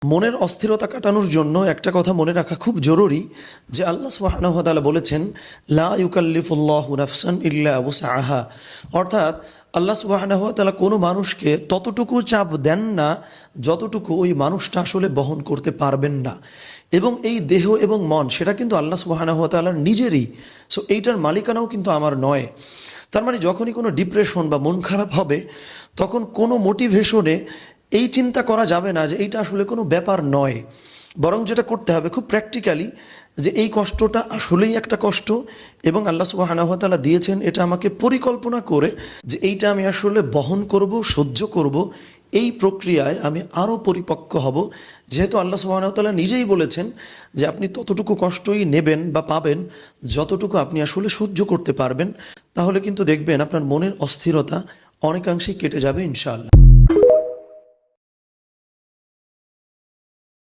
মনের অস্থিরতা কাটানোর জন্য একটা কথা মনে রাখা খুব জরুরি যে আল্লাহ সুবহানাহু ওয়া তাআলা বলেছেন লা ইউকাল্লিফুল্লাহু নাফসান ইল্লা উসআহা। অর্থাৎ আল্লাহ সুবহানাহু ওয়া তাআলা কোনো মানুষকে ততটুকু চাপ দেন না যতটুকু ওই মানুষটা আসলে বহন করতে পারবেন না। এবং এই দেহ এবং মন সেটা কিন্তু আল্লাহ সুবহানাহু ওয়া তাআলার নিজেরই। সো এইটার মালিকানাও কিন্তু আমার নয়। তার মানে যখনই কোনো ডিপ্রেশন বা মন খারাপ হবে তখন কোনো মোটিভেশনে এই চিন্তা করা যাবে না যে এইটা আসলে কোনো ব্যাপার নয়, বরং যেটা করতে হবে খুব প্র্যাকটিক্যালি যে এই কষ্টটা আসলেই একটা কষ্ট এবং আল্লাহ সুবহানাহু ওয়া তাআলা দিয়েছেন এটা আমাকে পরিকল্পনা করে যে এইটা আমি আসলে বহন করব, সহ্য করব। এই প্রক্রিয়ায় আমি আরও পরিপক্ক হব, যেহেতু আল্লাহ সুবহানাহু ওয়া তাআলা নিজেই বলেছেন যে আপনি ততটুকু কষ্টই নেবেন বা পাবেন যতটুকু আপনি আসলে সহ্য করতে পারবেন। তাহলে কিন্তু দেখবেন আপনার মনের অস্থিরতা অনেকাংশেই কেটে যাবে ইনশাআল্লাহ।